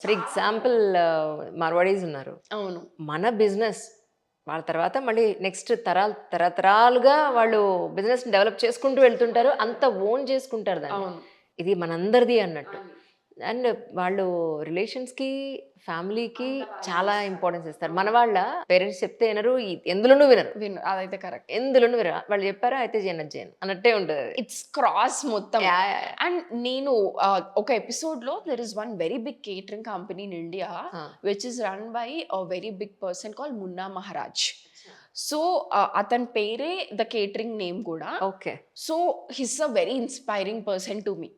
For example Marwadis ఉన్నారు. అవును. మన బిజినెస్ వాళ్ళ తర్వాత మళ్ళీ నెక్స్ట్ తరతరాలుగా వాళ్ళు బిజినెస్‌ని డెవలప్ చేసుకుంటూ వెళ్తుంటారు. అంత ఓన్ చేసుకుంటారు దాన్ని. అవును. ఇది మనందరిది అన్నట్టు. అండ్ వాళ్ళు రిలేషన్స్‌కి, ఫ్యామిలీకి చాలా ఇంపార్టెన్స్ ఇస్తారు. మన వాళ్ళ పేరెంట్స్ చెప్తే వినరు. ఎందులోనూ వినరు. అదైతే కరెక్ట్. ఎందులోనూ వినరు. వాళ్ళు చెప్పారా అయితే చేయను, అది చేయను అన్నట్టే ఉంటదది. ఇట్స్ క్రాస్ మొత్తం. యాహ్! యాహ్! యాహ్! అండ్ నేను ఒక ఎపిసోడ్‌లో there is one very big catering company in India ah! Which is run by a very big person called Munna Maharaj. So, అతని పేరే ద కేటరింగ్ నేమ్ కూడా. Okay. So, his a very inspiring person to me.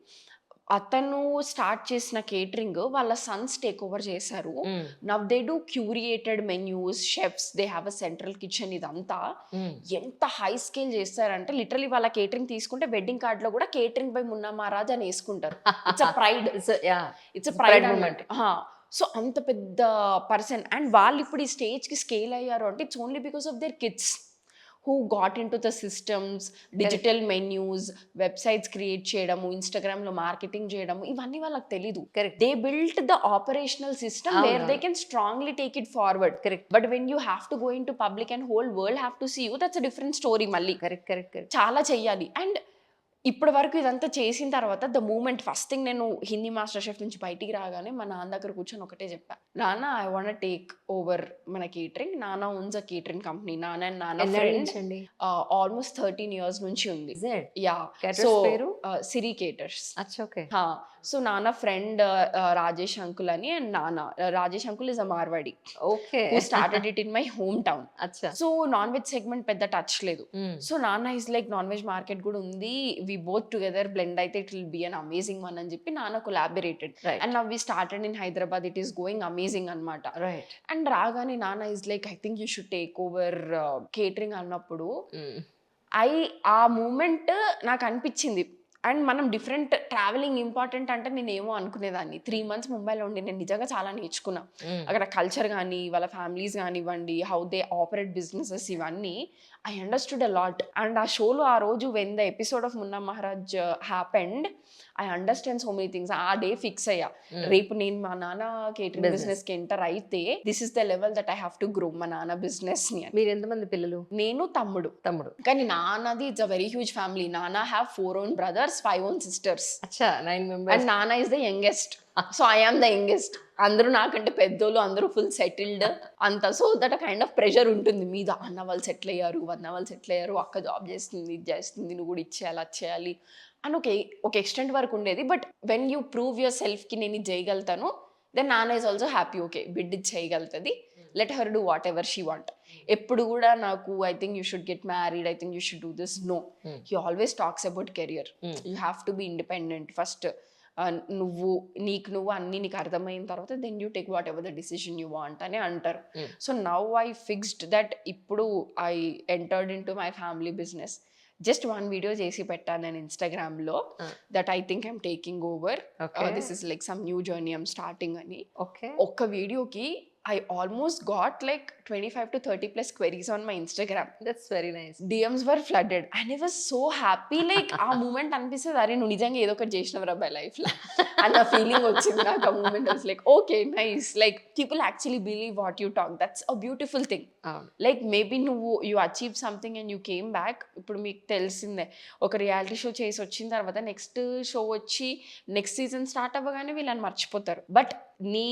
అతను స్టార్ట్ చేసిన catering వాళ్ళ Sons take over చేశారు. Hmm. Now they do curated menus, chefs, they have a central kitchen ఇదంతా. Hmm. ఎంత హై స్కేల్ చేస్తారంటే literally వాళ్ళ కేటరింగ్ తీసుకుంటే వెడ్డింగ్ కార్డ్‌లో కూడా కేటరింగ్ బై మున్నా మహారాజ్ అని యేసుకుంటారు. It's a pride. Yeah! It's a pride pride moment. అన్నట్టు. సో, అంత పెద్ద పర్సన్ అండ్ వాళ్ళిప్పుడు ఈ స్టేజ్‌కి స్కేల్ అయ్యారు అంటే it's only because of their kids who got into the systems, digital menus, websites create చేయడము, ఇన్‌స్టాగ్రామ్‌లో మార్కెటింగ్ చేయడము ఇవన్నీ వాళ్ళకి తెలీదు. Correct. They built the operational system where they అవునవును. Can strongly take it forward. Correct. But when you have to go into public and whole world have to see you that's a different story మళ్ళీ. Correct. Correct. Correct. చాలా చెయ్యాలి. And ఇప్పటి వరకు ఇదంతా చేసిన తర్వాత the moment first thing నేను Hindi master chef నుంచి బయటికి రాగానే మా నాన్న దగ్గర కూర్చొని ఒకటే చెప్పా. నాన్న ఐ వాంట్ టేక్ ఓవర్ మన కేటరింగ్. నాన్న ఓన్స్ అ కేటరింగ్ కంపెనీ. నాన్న అండ్ నాన్న ఎన్నాళ్ళ ఫ్రెండ్ నుంచండి? ఆల్మోస్ట్ 13 ఇయర్స్ నుంచి ఉంది. Is it? Yeah! So, caterers పేరు? సిరి కేటర్స్. అచ్చా! ఓకే. సో, నాన్న ఫ్రెండ్ రాజేష్ అంకుల్ అని అండ్ నాన్న Rajesh uncle is a Marwari okay. Who started it in my home town. అచ్చా! సో, నాన్ వెజ్ సెగ్మెంట్ పెద్ద టచ్ లేదు. హ్మ్. సో, నాన్న is like non veg market కూడా ఉంది. వి బోత్ టుగెదర్ బ్లెండ్ అయితే it will be an amazing one అని చెప్పి నాన్న collaborated. Right. And now we started in Hyderabad. It is going amazing అన్నమాట. రైట్. అండ్ రాగానే నాన్న is like I think you should take over catering అన్నప్పుడు hmm. ఆ moment నాకు అనిపించింది. అండ్ మనం డిఫరెంట్ ట్రావెలింగ్ ఇంపార్టెంట్ అంటే నేనేమో అనుకునేదాన్ని. 3 మంత్స్ ముంబైలో ఉండి నేను నిజంగా చాలా నేర్చుకున్నా. హ్మ్. అక్కడ కల్చర్ గానీ, వాళ్ళ ఫ్యామిలీస్ గానివ్వండి, హౌ దే ఆపరేట్ బిజినెసెస్ ఇవన్నీ I understood a lot. And ఆ షోలో ఆ రోజు when the episode of Munna Maharaj happened I understand so many things. ఆ డే ఫిక్స్ అయ్యా. హ్మ్. రేపు నేను మా నాన్న కేటరింగ్ బిజినెస్. బిజినెస్‌కి ఎంటర్ అయితే this is the level that I have to grow మా నాన్న బిజినెస్‌ని అని. మీరెంతమంది పిల్లలు? నేను, తమ్ముడు. తమ్ముడు. కానీ నాన్నది it's a very huge family. నాన్న have 4 own brothers, 5 own sisters. అచ్చా! 9 అండ్ మెంబర్స్. నాన్న is the youngest. So, I am the youngest. అందరూ నాకంటే పెద్దోళ్ళు, అందరూ ఫుల్ సెటిల్డ్ అంత. So, that kind of pressure ఉంటుంది మీద. అన్న వాళ్ళు సెటిల్ అయ్యారు, వదిన వాళ్ళు సెటిల్ అయ్యారు, అక్క జాబ్ చేస్తుంది, ఇది చేస్తుంది, నువ్వు కూడా ఇది చేయాలి, అది చేయాలి అని ఒక ఎక్స్‌టెంట్ వరకు ఉండేది. But when you prove your సెల్ఫ్‌కి నేను ఇది చేయగలుగుతాను, దెన్ నాన్న ఈస్ ఆల్సో హ్యాపీ. ఓకే, బిడ్డ ఇది చేయగలుగుతది. Let her do whatever she want. ఎప్పుడు కూడా నాకు I think you should get married, I think you should do this. No, hmm. He always talks about career. Hmm. You have to be independent first. నువ్వు అన్నీ నీకు అర్థమైన తర్వాత then you take whatever the decision you want అని అంటారు. Hmm. So now I fixed that ఇప్పుడు I entered into my family business. Just 1 video చేసి పెట్టాను నేను ఇన్‌స్టాగ్రామ్‌లో ఆ! That I think I'm taking over. Okay. This is like some new journey I'm starting అని. Okay. ఒక్క వీడియోకి I almost got like 25 to 30 plus queries on my Instagram. That's very nice. DMs were flooded and I was so happy. Like ఆ moment అనిపిస్తది, అరే నువ్వు నిజంగా ఏదో ఒకటి చేసినవురా బై లైఫ్‌లో అన్న ఫీలింగ్ వచ్చింది నాకు. ఆ moment was like okay nice. Like people actually believe what you talk. That's a beautiful thing. అవును. Like maybe you achieve something and you came back. ఇప్పుడు మీకు తెలిసిందే, ఒక రియాలిటీ షో చేసి వచ్చిన తర్వాత నెక్స్ట్ షో వచ్చి నెక్స్ట్ సీజన్ స్టార్ట్ అవ్వగానే వీళ్ళని మర్చిపోతారు. బట్ నీ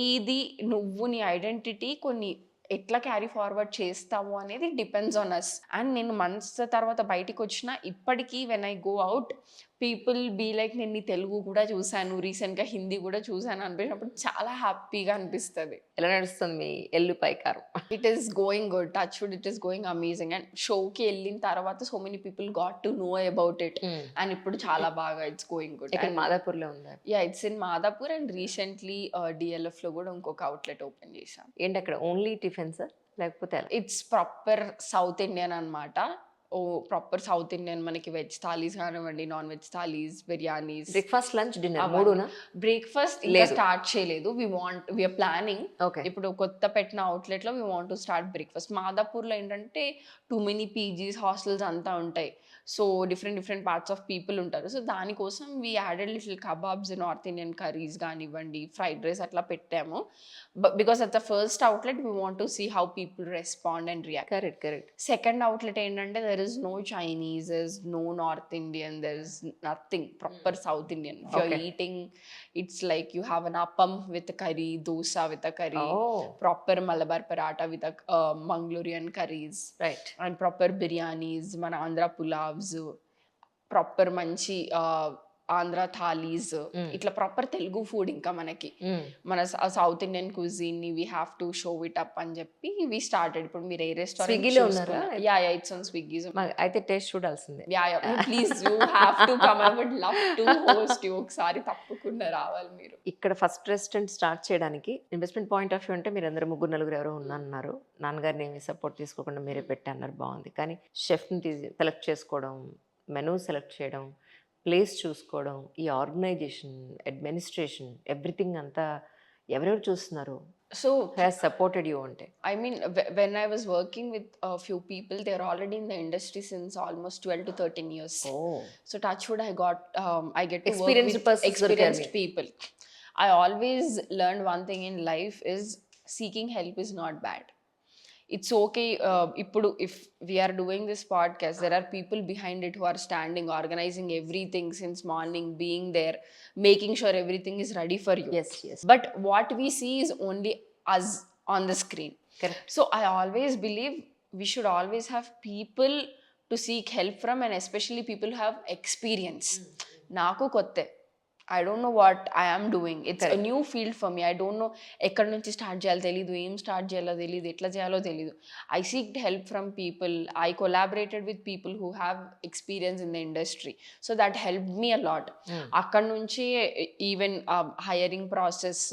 ఐడెంటిటీ కొన్ని ఎట్లా క్యారీ ఫార్వర్డ్ చేస్తాము అనేది డిపెండ్స్ ఆన్ అస్. అండ్ నేను మంత్స్ తర్వాత బయటికి వచ్చిన ఇప్పటికీ when I go out people be like నేను నీ తెలుగు కూడా చూశాను, రీసెంట్గా హిందీ కూడా చూశాను అనిపించినప్పుడు చాలా హ్యాపీగా అనిపిస్తుంది. ఎలా నడుస్తుంది మీ ఎల్లు పైకారం? It is going good, touch wood, it is going amazing. And షోకి వెళ్ళిన తర్వాత so many people got to know about it. Hmm. And ఇప్పుడు చాలా బాగా ఇట్స్ గోయింగ్ గుడ్. ఇక్కడ మాదాపూర్‌లో ఉందా? Yeah, it's in Madapur and recently డిఎల్ఎఫ్లో కూడా ఇంకొక అవుట్లెట్ ఓపెన్ చేశాం. ఏంటి అక్కడ ఓన్లీ టిఫిన్సా? లేకపోతే ఎలా? ఇట్స్ ప్రాపర్ సౌత్ ఇండియన్ అన్నమాట. ఓ ప్రాపర్ సౌత్ ఇండియన్ మనకి వెజ్ థాలీస్ కానివ్వండి, non veg thalis, biryanis, breakfast lunch dinner అవన్నీ. మూడునా? బ్రేక్ఫాస్ట్ ఇంకా లేదు. స్టార్ట్ చేయలేదు. We're planning. ఓకే. ఇప్పుడు కొత్త పెట్టిన అవుట్లెట్ లో we want to start breakfast. మాదాపూర్లో ఏంటంటే టూ మెనీ పీజీస్, హాస్టల్స్ అంతా ఉంటాయి. So different parts of people ఉంటారు. సో దానికోసం we added little kebabs, North Indian curries కానివ్వండి, ఫ్రైడ్ రైస్ అట్లా పెట్టాము. Because at the first outlet we want to see how people respond and react. Correct. Second outlet ఏంటంటే there is no Chinese, there is no North Indian, there is nothing, proper South Indian. If you're Okay. Eating, it's like you have an appam with curry, dosa with a curry, Oh, proper Malabar parotta with Mangalorean curries, right. And proper biryanis, మన Andhra pulaos, proper మంచి ఆంధ్ర థాలీస్, ఇట్లా proper Telugu food. ఇంకా మనకి మన south Indian cuisine ని we have to show it up అని చెప్పి we started. ఇప్పుడు మీరు ఏ Swiggy-లో రెస్టారెంట్ ఉన్నారా? Yeah it's on Swiggy. అయితే టేస్ట్ చూడాల్సిందే. Please you have to come. I would love to host you. ఒకసారి తప్పకుండా రావాలి మీరు. ఇక్కడ ఫస్ట్ రెస్టారెంట్ స్టార్ట్ చేయడానికి ఇన్వెస్ట్మెంట్ పాయింట్ ఆఫ్ వ్యూ అంటే మీరు అందరూ ముగ్గురు నలుగురు ఎవరో ఉన్నారు, నాన్నగారిని ఏమి సపోర్ట్ తీసుకోకుండా మీరే పెట్టన్నారు, బాగుంది. కానీ షెఫ్ని సెలెక్ట్ చేసుకోవడం, మెనూ సెలెక్ట్ చేయడం, ప్లేస్ చూసుకోవడం, ఈ ఆర్గనైజేషన్, అడ్మినిస్ట్రేషన్, ఎవ్రీథింగ్ అంతా ఎవరెవరు చూస్తున్నారు? సో హ్యాస్ సపోర్టెడ్ యూ అంటే? I mean, when I was working with a few people, they're already in the industry since almost 12 to 13 years. So touchwood, I get to Experienced work with persons experienced దొరికారు. people. I always learned one thing in life is seeking help is not bad. It's okay. Ippudu, if we are doing this podcast, there are people behind it who are standing, organizing everything since morning, being there, making sure everything is ready for you. Yes. But what we see is only us on the screen. Correct. So I always believe we should always have people to seek help from, and especially people who have experience. Naku kotte. I don't know what I am doing. It's a new field for me. I don't know ఎక్కడి నుంచి start చేయాలో తెలీదు, ఏం start చేయాలో తెలీదు, ఎట్లా చేయాలో తెలీదు. I seeked help from people. I collaborated with people who have experience in the industry. So that helped me a lot. అక్కడ నుంచి even hiring process,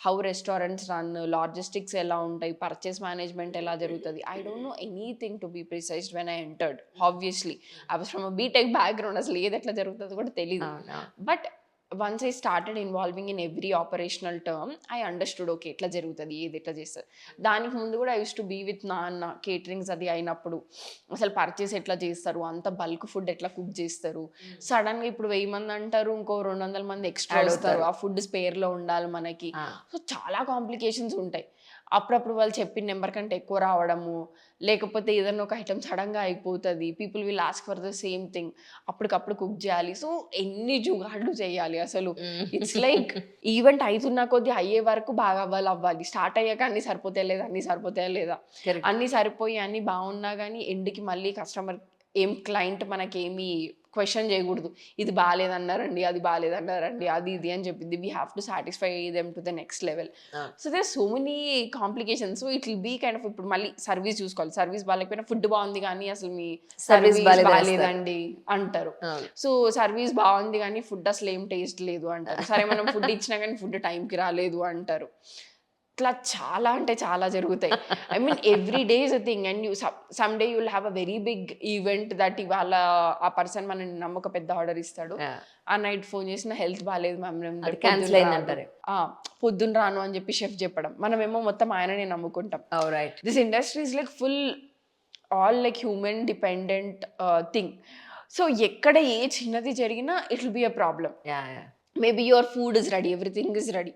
how restaurants run, logistics ఎలా ఉంటాయి, పర్చేస్ మేనేజ్మెంట్ ఎలా జరుగుతుంది. I don't know anything to be precise when I entered. Obviously, I was from a B.Tech background. అసలు ఏది ఎట్లా జరుగుతుందో కూడా తెలీదు. But once I started involving in every operational term, I understood, okay, ఎట్లా జరుగుతుంది, ఏది ఎట్లా చేస్తారు. దానికి ముందు కూడా I used to be with నాన్న కేటరింగ్స్ అది అయినప్పుడు అసలు పర్చేస్ ఎట్లా చేస్తారు, అంత బల్క్ ఫుడ్ ఎట్లా కుక్ చేస్తారు. సడన్గా ఇప్పుడు 1000 మంది అంటారు, ఇంకో 200 మంది ఎక్స్ట్రా వస్తారు, ఆ ఫుడ్ స్పేర్లో ఉండాలి మనకి. సో చాలా కాంప్లికేషన్స్ ఉంటాయి. అప్పుడప్పుడు వాళ్ళు చెప్పిన నెంబర్ కంటే ఎక్కువ రావడము, లేకపోతే ఏదైనా ఒక ఐటమ్ సడన్గా అయిపోతుంది, people will ask for the same thing, అప్పటికప్పుడు కుక్ చేయాలి. సో ఎన్ని జుగాడ్లు చేయాలి అసలు. ఇట్స్ లైక్ ఈవెంట్ అవుతున్న కొద్దీ అయ్యే వరకు బాగా అవ్వాలి. స్టార్ట్ అయ్యాక అన్ని సరిపోతాయా లేదా, అన్ని సరిపోయి అన్ని బాగున్నా కానీ ఎండ్కి మళ్ళీ కస్టమర్ క్లయింట్ మనకేమి క్వశ్చన్ చేయకూడదు, ఇది బాగాలేదన్నారండి, అది బాగాలేదన్నారండి, అది ఇది అని చెప్పింది. We have to satisfy them to the next level. So there so many complications. So it will be kind of, ఇప్పుడు మళ్ళీ సర్వీస్ చూసుకోవాలి. సర్వీస్ బాగాలేకపోయినా ఫుడ్ బాగుంది కానీ అసలు మీ సర్వీస్ బాగాలేదండి అంటారు. సో సర్వీస్ బాగుంది కానీ ఫుడ్ అసలు ఏం టేస్ట్ లేదు అంటారు. సరే మనం ఫుడ్ ఇచ్చినా కానీ ఫుడ్ టైంకి రాలేదు అంటారు. ఇట్లా చాలా అంటే చాలా జరుగుతాయి. I mean every day is a thing. And some day you will have a very big event that ఇవాళ ఆ పర్సన్ మన నమ్మక పెద్ద ఆర్డర్ ఇస్తాడు, ఆ నైట్ ఫోన్ చేసిన హెల్త్ బాగాలేదు మ్యామ్, పొద్దున్న రాను అని చెప్పి షెఫ్ చెప్పడం, మనమేమో మొత్తం ఆయననే నమ్ముకుంటాం. This industry is like full all like human dependent thing. So ఎక్కడ ఏ చిన్నది జరిగినా it will be a problem. Maybe your food is ready, everything is ready.